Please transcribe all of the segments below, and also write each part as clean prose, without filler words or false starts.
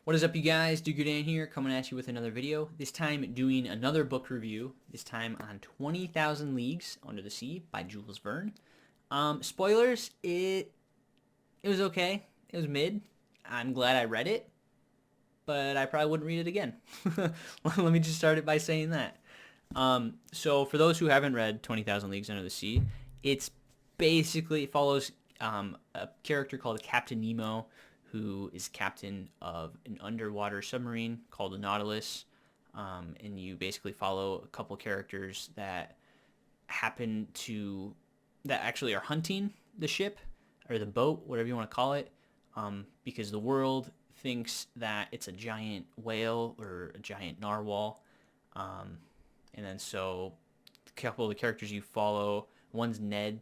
What is up, you guys? Diggerdan here, coming at you with another video. This time doing another book review, this time on 20,000 Leagues Under the Sea by Jules Verne. Spoilers, it was okay. It was mid. I'm glad I read it, but I probably wouldn't read it again. Let me just start it by saying that. So for those who haven't read 20,000 Leagues Under the Sea, it's basically, it follows a character called Captain Nemo, who is captain of an underwater submarine called the Nautilus. And you basically follow a couple characters that actually are hunting the ship or the boat, whatever you want to call it, because the world thinks that it's a giant whale or a giant narwhal. And then so a couple of the characters you follow, one's Ned,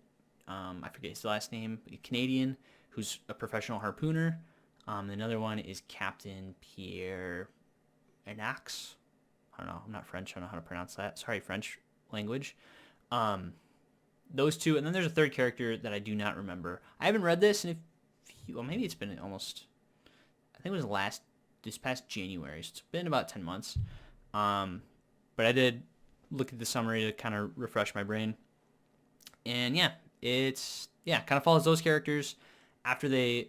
I forget his last name, Canadian, who's a professional harpooner. Another one is Captain Pierre Enax. I don't know. I'm not French. I don't know how to pronounce that. Sorry, French language. Those two. And then there's a third character that I do not remember. I haven't read this in maybe it's been almost, I think it was this past January. So it's been about 10 months. But I did look at the summary to kind of refresh my brain. And yeah, kind of follows those characters after they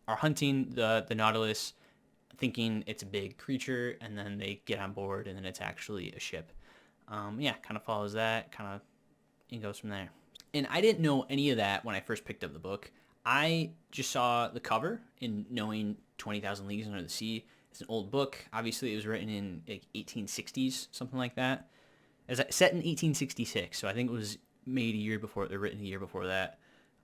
are hunting the Nautilus, thinking it's a big creature, and then they get on board, and then it's actually a ship. Kind of follows that, and goes from there. And I didn't know any of that when I first picked up the book. I just saw the cover, and knowing 20,000 Leagues Under the Sea, it's an old book. Obviously, it was written in like 1860s, something like that. Set in 1866, so I think it was made a year before, or written a year before that.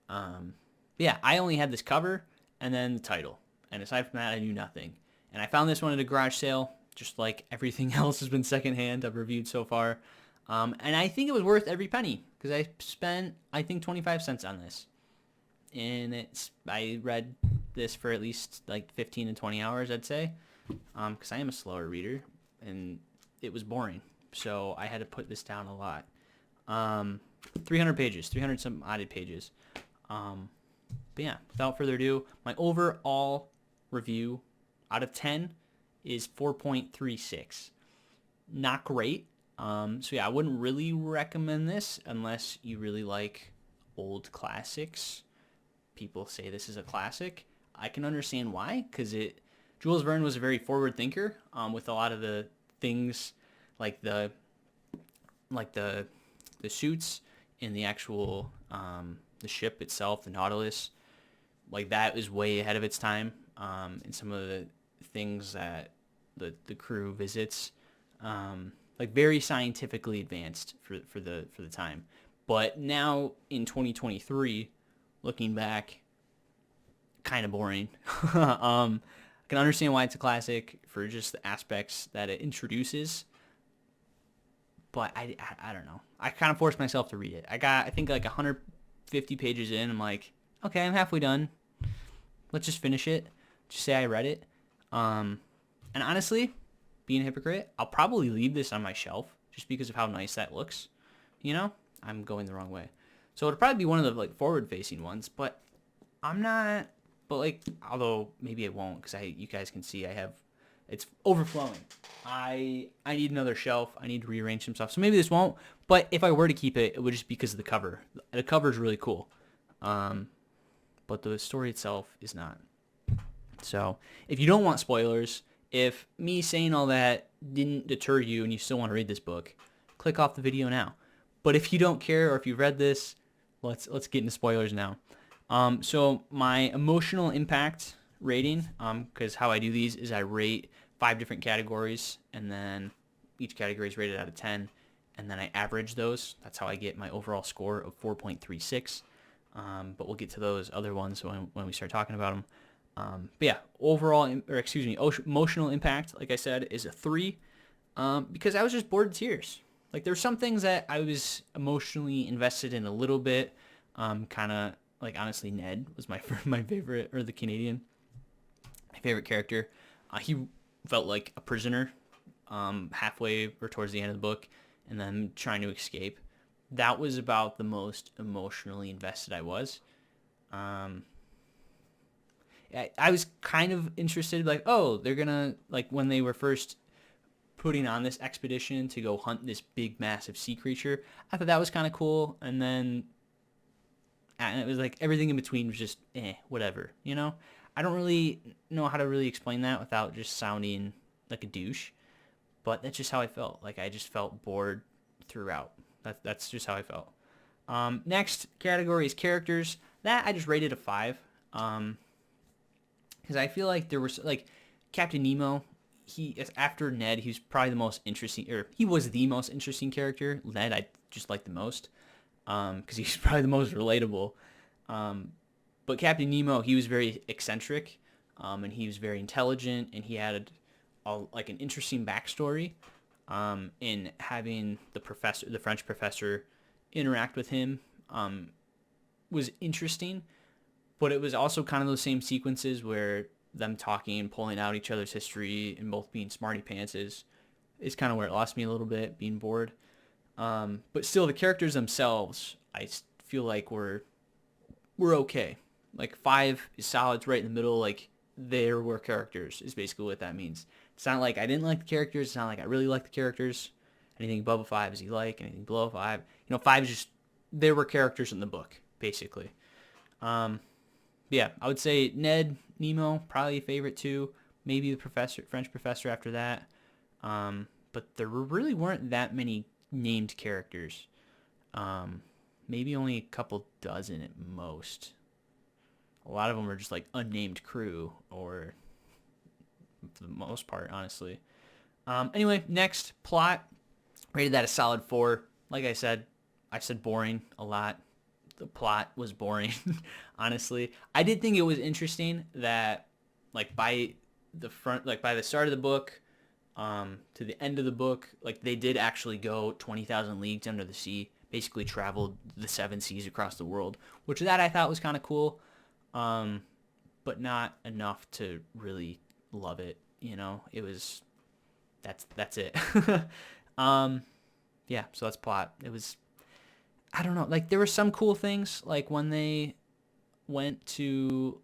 I only had this cover and then the title. And aside from that, I knew nothing. And I found this one at a garage sale, just like everything else has been secondhand I've reviewed so far. And I think it was worth every penny, because I spent, I think, 25 cents on this. And I read this for at least like 15 to 20 hours, I'd say, because I am a slower reader, and it was boring. So I had to put this down a lot. 300 pages, 300 some odded pages. But yeah, without further ado, my overall review out of 10 is 4.36. Not great. I wouldn't really recommend this unless you really like old classics. People say this is a classic. I can understand why, because Jules Verne was a very forward thinker, with a lot of the things like the suits in the actual the ship itself, the Nautilus. Like, that is way ahead of its time, and some of the things that the crew visits, very scientifically advanced for the time. But now in 2023, looking back, kind of boring. I can understand why it's a classic for just the aspects that it introduces, but I don't know. I kind of forced myself to read it. I think like 150 pages in, I'm like, okay, I'm halfway done. Let's just finish it. Just say I read it. And honestly, being a hypocrite, I'll probably leave this on my shelf just because of how nice that looks. I'm going the wrong way. So it'll probably be one of the forward-facing ones, but I'm not. But although maybe it won't, because you guys can see it's overflowing. I need another shelf. I need to rearrange some stuff. So maybe this won't. But if I were to keep it, it would just be because of the cover. The cover is really cool. But the story itself is not. So if you don't want spoilers, if me saying all that didn't deter you and you still want to read this book, click off the video now. But if you don't care, or if you've read this, let's get into spoilers now. So my emotional impact rating, because how I do these is I rate 5 different categories, and then each category is rated out of 10, and then I average those. That's how I get my overall score of 4.36. But we'll get to those other ones when we start talking about them. Emotional impact, like I said, is a 3, because I was just bored to tears. There's some things that I was emotionally invested in a little bit, honestly, Ned was my favorite, or the Canadian, my favorite character. He felt like a prisoner, halfway or towards the end of the book, and then trying to escape. That was about the most emotionally invested I was. I was kind of interested, like, oh, they're gonna, like, when they were first putting on this expedition to go hunt this big, massive sea creature, I thought that was kind of cool. And it was like everything in between was just whatever, you know? I don't really know how to really explain that without just sounding like a douche, but that's just how I felt. Like, I just felt bored throughout. That's just how I felt. Next category is characters. That I just rated a 5. Because I feel like there was, like, Captain Nemo, after Ned, he was probably the most interesting, or he was the most interesting character. Ned I just liked the most, because he's probably the most relatable. But Captain Nemo, he was very eccentric, and he was very intelligent, and he had like an interesting backstory, in having the French professor, interact with him, was interesting. But it was also kind of those same sequences where them talking and pulling out each other's history and both being smarty pants is kind of where it lost me a little bit, being bored. But still, the characters themselves, I feel like were okay. Like, 5 is solid. It's right in the middle. Like, there were characters is basically what that means. It's not like I didn't like the characters. It's not like I really like the characters. Anything above a 5 is you like. Anything below a 5. 5 is just, there were characters in the book, basically. Yeah, I would say Ned, Nemo, probably a favorite too. Maybe the French professor after that. But there really weren't that many named characters. Maybe only a couple dozen at most. A lot of them are just like unnamed crew, or for the most part, honestly. Anyway, next, plot. Rated that a solid 4. Like I said boring a lot. The plot was boring, honestly. I did think it was interesting that, like, by the start of the book, to the end of the book, like, they did actually go 20,000 leagues under the sea, basically traveled the 7 seas across the world, which that I thought was kind of cool, but not enough to really love it. It was, that's it. Yeah, so that's plot. It was, I don't know, like, there were some cool things, like when they went to,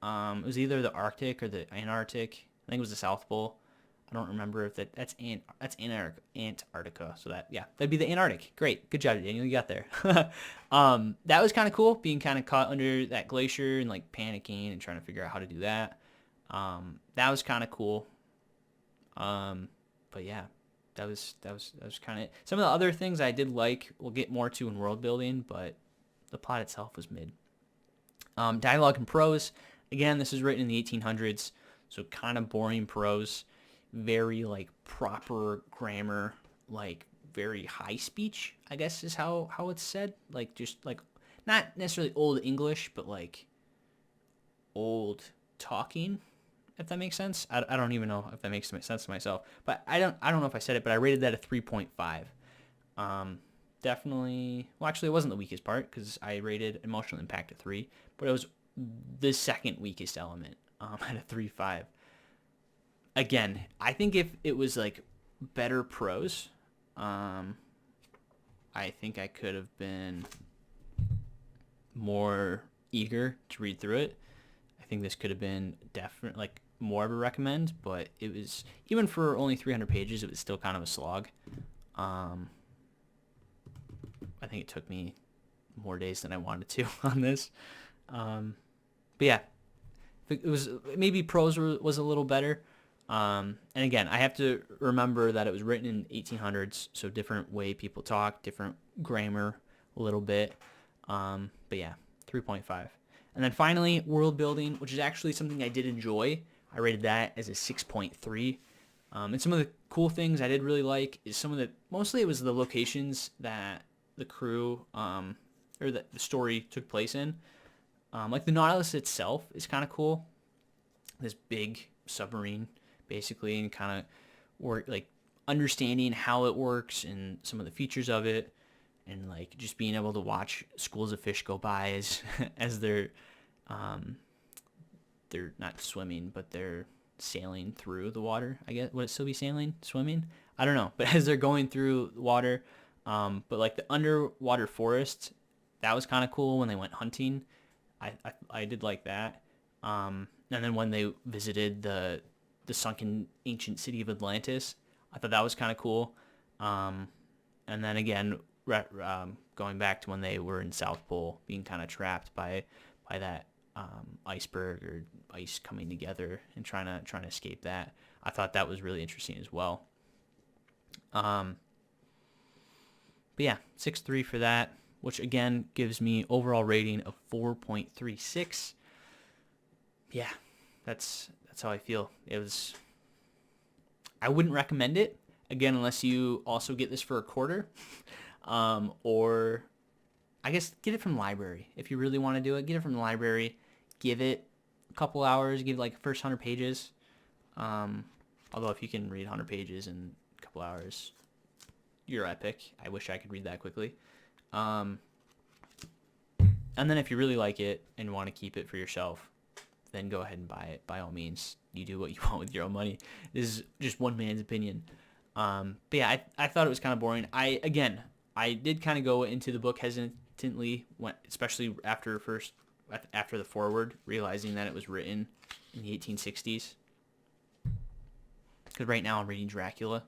it was either the Arctic or the Antarctic. I think it was the South Pole. I don't remember if that's Antarctica. So that'd be the Antarctic. Great, good job, Daniel. You got there. That was kind of cool, being kind of caught under that glacier and, like, panicking and trying to figure out how to do that. That was kind of cool. But yeah, that was kind of it. Some of the other things I did like, we'll get more to in world building, but the plot itself was mid. Dialogue and prose. Again, this is written in the 1800s, so kind of boring prose. Very, like, proper grammar, like, very high speech, I guess is how it's said. Like, just, like, not necessarily old English, but, like, old talking, if that makes sense. I don't even know if that makes sense to myself. But I don't know if I said it, but I rated that a 3.5. Definitely, well, actually, it wasn't the weakest part, because I rated emotional impact at 3, but it was the second weakest element, at a 3.5. Again, I think if it was, like, better prose, I think I could have been more eager to read through it. I think this could have been definitely, like, more of a recommend, but it was, even for only 300 pages, it was still kind of a slog. I think it took me more days than I wanted to on this. But yeah, it was, maybe prose was a little better. And again, I have to remember that it was written in 1800s, so different way people talk, different grammar a little bit. But yeah, 3.5. And then finally, world building, which is actually something I did enjoy. I rated that as a 6.3. And some of the cool things I did really like is mostly it was the locations that the crew, or that the story took place in. Like, the Nautilus itself is kind of cool. This big submarine, basically, and kind of work, like, understanding how it works and some of the features of it, and, like, just being able to watch schools of fish go by as they're not swimming, but they're sailing through the water. I guess, would it still be swimming? I don't know, but as they're going through the water, but, like, the underwater forest, that was kind of cool when they went hunting. I did like that. And then when they visited the sunken ancient city of Atlantis, I thought that was kind of cool. And then again, going back to when they were in South Pole, being kind of trapped by that iceberg or ice coming together and trying to escape that. I thought that was really interesting as well. But yeah, 6.3 for that, which again gives me overall rating of 4.36. Yeah, that's how I feel. I wouldn't recommend it again unless you also get this for a quarter, or I guess get it from the library. If you really want to do it, get it from the library. Give it a couple hours. Give it like the first 100 pages. Although if you can read 100 pages in a couple hours, you're epic. I wish I could read that quickly. And then if you really like it and want to keep it for yourself, then go ahead and buy it. By all means, you do what you want with your own money. This is just one man's opinion. But yeah, I thought it was kind of boring. I did kind of go into the book hesitantly, especially after the foreword, realizing that it was written in the 1860s. Because right now I'm reading Dracula,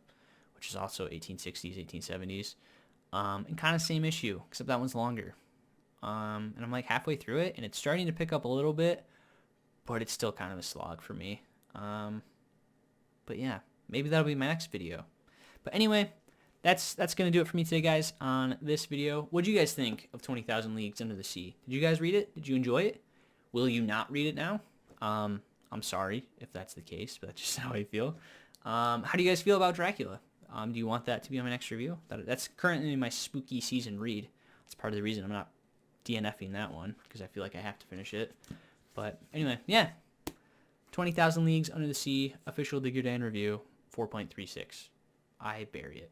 which is also 1860s, 1870s, and kind of same issue, except that one's longer. And I'm like halfway through it, and it's starting to pick up a little bit, but it's still kind of a slog for me. But yeah, maybe that'll be my next video. But anyway, that's going to do it for me today, guys, on this video. What do you guys think of 20,000 Leagues Under the Sea? Did you guys read it? Did you enjoy it? Will you not read it now? I'm sorry if that's the case, but that's just how I feel. How do you guys feel about Dracula? Do you want that to be on my next review? That's currently my spooky season read. That's part of the reason I'm not DNFing that one, because I feel like I have to finish it. But anyway, yeah. 20,000 Leagues Under the Sea, official Diggerdan review, 4.36. I bury it.